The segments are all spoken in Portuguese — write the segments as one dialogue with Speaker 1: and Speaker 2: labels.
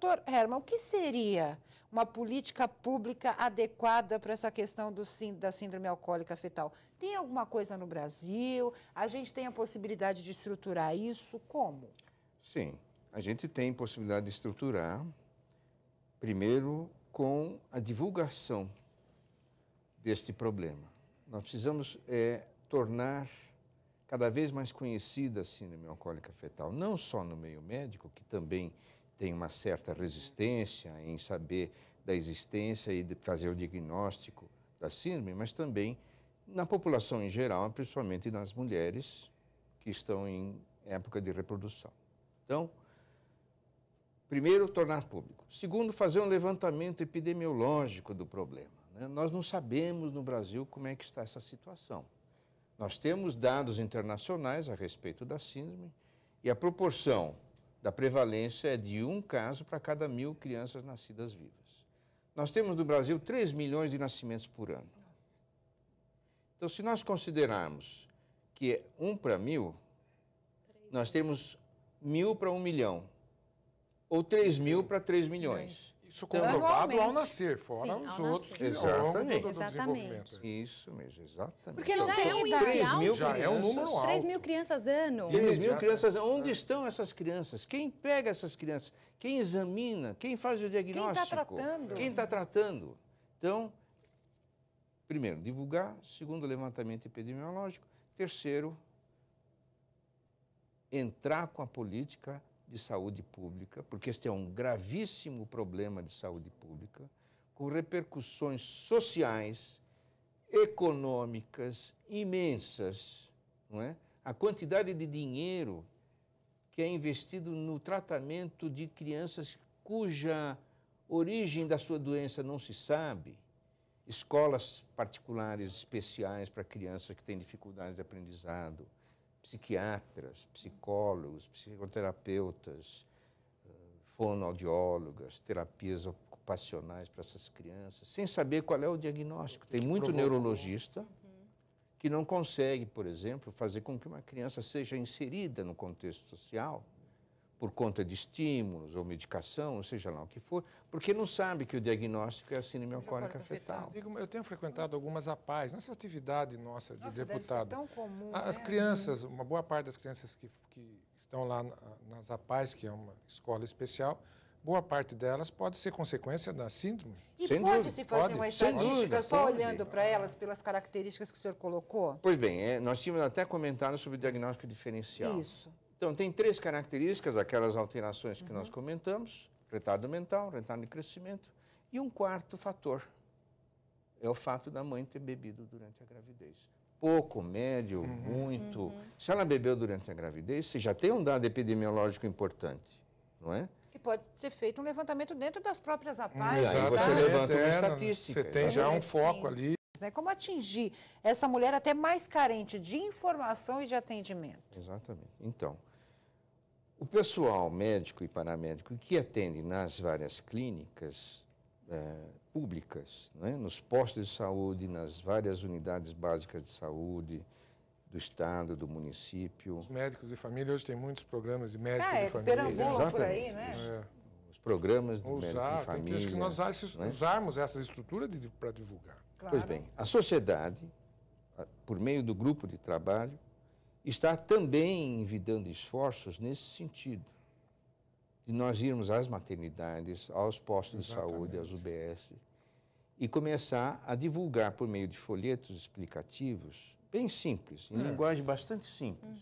Speaker 1: Doutor Herman, o que seria uma política pública adequada para essa questão da síndrome alcoólica fetal? Tem alguma coisa no Brasil? A gente tem a possibilidade de estruturar isso? Como?
Speaker 2: Sim, a gente tem possibilidade de estruturar, primeiro, com a divulgação deste problema. Nós precisamos tornar cada vez mais conhecida a síndrome alcoólica fetal, não só no meio médico, que também tem uma certa resistência em saber da existência e de fazer o diagnóstico da síndrome, mas também na população em geral, principalmente nas mulheres que estão em época de reprodução. Então, primeiro, tornar público. Segundo, fazer um levantamento epidemiológico do problema, né? Nós não sabemos no Brasil como é que está essa situação. Nós temos dados internacionais a respeito da síndrome e a proporção da prevalência é de 1 caso para cada 1.000 crianças nascidas vivas. Nós temos no Brasil 3 milhões de nascimentos por ano. Então, se nós considerarmos que é 1 para 1.000, nós temos 1.000 para 1 milhão, ou 3.000 para 3 milhões.
Speaker 3: Isso comprovado ao nascer, fora
Speaker 4: Sim,
Speaker 3: os
Speaker 4: ao
Speaker 3: outros que
Speaker 4: nascer.
Speaker 3: ao longo
Speaker 2: Exatamente.
Speaker 3: do desenvolvimento.
Speaker 2: Isso mesmo, exatamente.
Speaker 1: Porque não
Speaker 4: Já
Speaker 1: tem
Speaker 4: é um
Speaker 1: idade.
Speaker 2: 3 mil
Speaker 3: Já é um número alto.
Speaker 4: 3 mil crianças ano.
Speaker 2: 3 mil crianças, onde estão essas crianças? Quem pega essas crianças? Quem examina? Quem faz o diagnóstico?
Speaker 1: Quem está tratando?
Speaker 2: Quem está tratando? Então, primeiro, divulgar. Segundo, levantamento epidemiológico. Terceiro, entrar com a política de saúde pública, porque este é um gravíssimo problema de saúde pública, com repercussões sociais, econômicas imensas, não é? A quantidade de dinheiro que é investido no tratamento de crianças cuja origem da sua doença não se sabe, escolas particulares especiais para crianças que têm dificuldades de aprendizado, psiquiatras, psicólogos, psicoterapeutas, fonoaudiólogas, terapias ocupacionais para essas crianças, sem saber qual é o diagnóstico. Tem muito neurologista que não consegue, por exemplo, fazer com que uma criança seja inserida no contexto social por conta de estímulos ou medicação, ou seja lá o que for, porque não sabe que o diagnóstico é a síndrome alcoólica fetal.
Speaker 3: Eu tenho frequentado algumas APAES, nessa atividade nossa de deputado.
Speaker 1: Deve ser tão comum,
Speaker 3: As
Speaker 1: né?
Speaker 3: crianças, uma boa parte das crianças que estão lá nas APAES, que é uma escola especial, boa parte delas pode ser consequência da síndrome.
Speaker 1: E
Speaker 2: Sem
Speaker 1: pode-se
Speaker 2: dúvida.
Speaker 1: fazer uma
Speaker 2: Sem
Speaker 1: estatística
Speaker 2: dúvida,
Speaker 1: só
Speaker 2: pode.
Speaker 1: olhando para elas, pelas características que o senhor colocou?
Speaker 2: Pois bem, nós tínhamos até comentado sobre o diagnóstico diferencial.
Speaker 1: Isso.
Speaker 2: Então, tem 3 características, aquelas alterações que nós comentamos, retardo mental, retardo de crescimento, e um quarto fator, é o fato da mãe ter bebido durante a gravidez. Pouco, médio, muito. Se ela bebeu durante a gravidez, você já tem um dado epidemiológico importante, não é?
Speaker 1: E pode ser feito um levantamento dentro das próprias
Speaker 2: E
Speaker 1: APAES.
Speaker 2: aí você levanta uma estatística.
Speaker 3: Você tem já um foco
Speaker 1: Sim.
Speaker 3: ali.
Speaker 1: Né? Como atingir essa mulher até mais carente de informação e de atendimento?
Speaker 2: Exatamente. Então, o pessoal médico e paramédico que atende nas várias clínicas públicas, né, nos postos de saúde, nas várias unidades básicas de saúde do estado, do município.
Speaker 3: Os médicos de família, hoje tem muitos programas de médicos de
Speaker 1: Que
Speaker 3: família.
Speaker 1: perambulam por aí, né?
Speaker 2: Os programas de médico
Speaker 3: Usar,
Speaker 2: de família.
Speaker 3: acho que nós
Speaker 2: né?
Speaker 3: usarmos essa estrutura para divulgar.
Speaker 1: Claro.
Speaker 2: Pois bem, a sociedade, por meio do grupo de trabalho, está também envidando esforços nesse sentido, de nós irmos às maternidades, aos postos de saúde, às UBS, e começar a divulgar por meio de folhetos explicativos, bem simples, em linguagem bastante simples,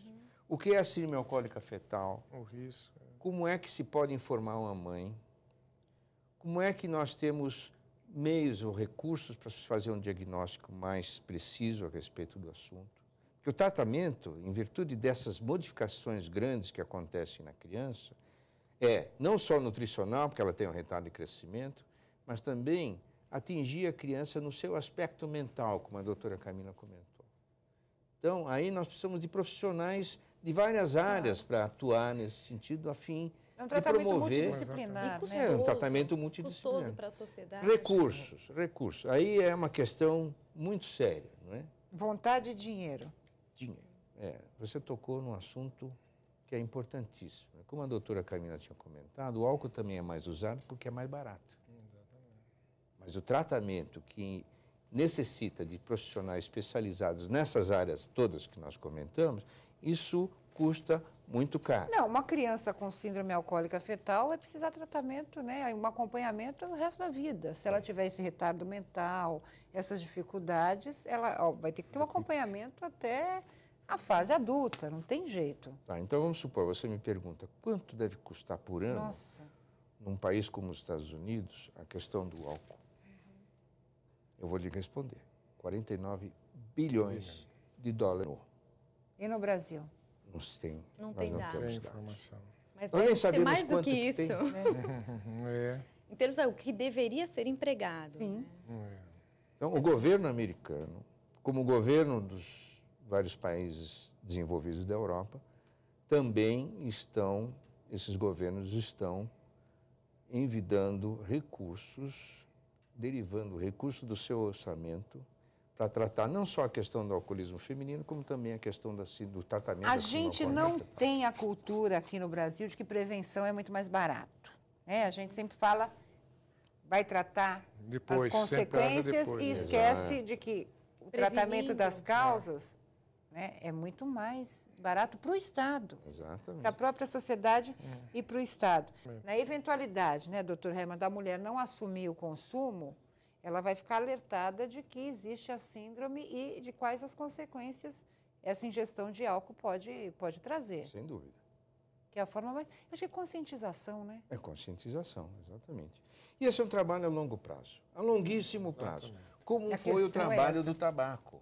Speaker 2: o que é a síndrome alcoólica fetal,
Speaker 3: O risco.
Speaker 2: como é que se pode informar uma mãe, como é que nós temos meios ou recursos para fazer um diagnóstico mais preciso a respeito do assunto. Porque o tratamento, em virtude dessas modificações grandes que acontecem na criança, é não só nutricional, porque ela tem um retardo de crescimento, mas também atingir a criança no seu aspecto mental, como a doutora Camila comentou. Então, aí nós precisamos de profissionais de várias áreas para atuar nesse sentido, a fim
Speaker 1: É um
Speaker 2: de
Speaker 1: tratamento
Speaker 2: promover...
Speaker 1: multidisciplinar,
Speaker 4: E
Speaker 1: né?
Speaker 2: É um tratamento multidisciplinar.
Speaker 4: Custoso para a sociedade.
Speaker 2: Recursos. Aí é uma questão muito séria, não é?
Speaker 1: Vontade e dinheiro.
Speaker 2: Dinheiro. Você tocou num assunto que é importantíssimo. Como a doutora Carmina tinha comentado, o álcool também é mais usado porque é mais barato. Mas o tratamento que necessita de profissionais especializados nessas áreas todas que nós comentamos, isso custa muito caro.
Speaker 1: Não, uma criança com síndrome alcoólica fetal vai precisar de tratamento, né? Um acompanhamento no resto da vida. Se ela tiver esse retardo mental, essas dificuldades, ela vai ter que ter um acompanhamento até a fase adulta, não tem jeito.
Speaker 2: Tá, então vamos supor, você me pergunta, quanto deve custar por ano,
Speaker 1: Nossa.
Speaker 2: num país como os Estados Unidos, a questão do álcool? Eu vou lhe responder. 49 bilhões de dólares.
Speaker 1: E no Brasil?
Speaker 2: Não tem,
Speaker 4: Não
Speaker 2: nós
Speaker 4: tem
Speaker 2: não
Speaker 4: dados.
Speaker 2: temos
Speaker 3: Tem
Speaker 2: dados.
Speaker 3: informação.
Speaker 4: Mas
Speaker 2: Nós nem
Speaker 4: deve ser
Speaker 2: sabemos
Speaker 4: mais do
Speaker 2: quanto
Speaker 4: que
Speaker 2: que
Speaker 4: isso.
Speaker 2: tem.
Speaker 3: É,
Speaker 4: Em termos do que deveria ser empregado.
Speaker 1: Sim.
Speaker 4: Né?
Speaker 2: Então, o governo americano, como o governo dos vários países desenvolvidos da Europa, também esses governos estão envidando recursos, derivando recursos do seu orçamento para tratar não só a questão do alcoolismo feminino, como também a questão do tratamento
Speaker 1: A
Speaker 2: da síndrome
Speaker 1: gente
Speaker 2: alcoólica
Speaker 1: não
Speaker 2: fetal.
Speaker 1: tem a cultura aqui no Brasil de que prevenção é muito mais barato. Né? A gente sempre fala, vai tratar
Speaker 3: Depois,
Speaker 1: as
Speaker 3: sempre asa
Speaker 1: consequências
Speaker 3: depois,
Speaker 1: e
Speaker 3: né?
Speaker 1: esquece de que o tratamento das
Speaker 4: Prevenindo.
Speaker 1: causas né, é muito mais barato para o Estado, para a
Speaker 2: Exatamente.
Speaker 1: própria sociedade e para o Estado. Na eventualidade, né, doutor Herman, da mulher não assumir o consumo, ela vai ficar alertada de que existe a síndrome e de quais as consequências essa ingestão de álcool pode trazer.
Speaker 2: Sem dúvida.
Speaker 1: Que é a forma mais... Eu acho que é conscientização, né?
Speaker 2: É conscientização, exatamente. E esse é um trabalho a longo prazo, a longuíssimo prazo. Como
Speaker 1: A
Speaker 2: foi o
Speaker 1: questão é
Speaker 2: trabalho
Speaker 1: essa.
Speaker 2: do tabaco.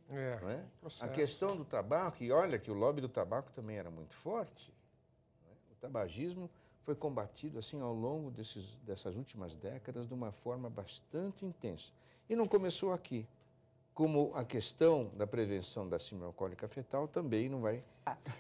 Speaker 3: É,
Speaker 2: Não é? A
Speaker 3: processo.
Speaker 2: questão do tabaco, e olha que o lobby do tabaco também era muito forte, não é? O tabagismo foi combatido assim ao longo dessas últimas décadas de uma forma bastante intensa. E não começou aqui. Como a questão da prevenção da síndrome alcoólica fetal também não vai...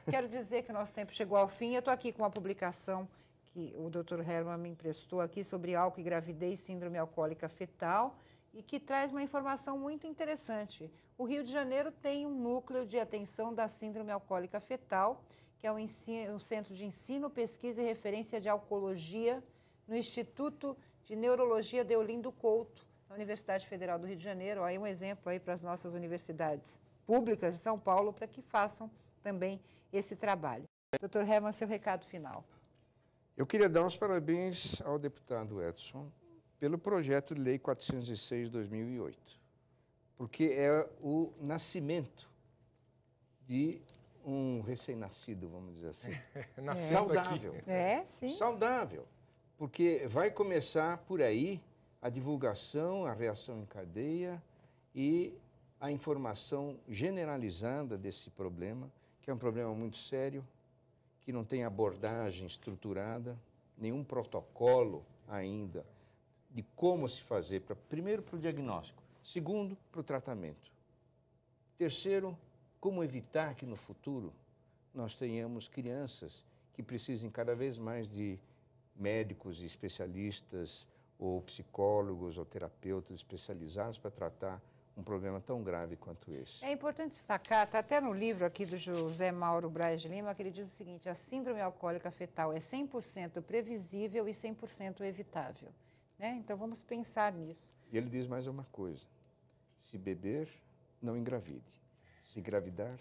Speaker 1: Quero dizer que o nosso tempo chegou ao fim. Eu estou aqui com uma publicação que o Dr. Herman me emprestou aqui sobre álcool e gravidez, síndrome alcoólica fetal, e que traz uma informação muito interessante. O Rio de Janeiro tem um núcleo de atenção da síndrome alcoólica fetal, que é um centro de ensino, pesquisa e referência de alcoologia no Instituto de Neurologia Deolindo Couto, na Universidade Federal do Rio de Janeiro. Aí um exemplo aí para as nossas universidades públicas de São Paulo, para que façam também esse trabalho. Dr. Herman, seu recado final.
Speaker 2: Eu queria dar os parabéns ao deputado Edson pelo projeto de lei 406/2008, porque é o nascimento de um recém-nascido, vamos dizer assim,
Speaker 3: Nascendo
Speaker 2: saudável.
Speaker 3: aqui.
Speaker 1: É, sim.
Speaker 2: Saudável, porque vai começar por aí a divulgação, a reação em cadeia e a informação generalizada desse problema, que é um problema muito sério, que não tem abordagem estruturada, nenhum protocolo ainda de como se fazer, primeiro para o diagnóstico, segundo para o tratamento, terceiro, como evitar que no futuro nós tenhamos crianças que precisem cada vez mais de médicos e especialistas ou psicólogos ou terapeutas especializados para tratar um problema tão grave quanto esse.
Speaker 1: É importante destacar, está até no livro aqui do José Mauro Braz de Lima, que ele diz o seguinte: a síndrome alcoólica fetal é 100% previsível e 100% evitável. Né? Então vamos pensar nisso.
Speaker 2: E ele diz mais uma coisa: se beber, não engravide. Se engravidar,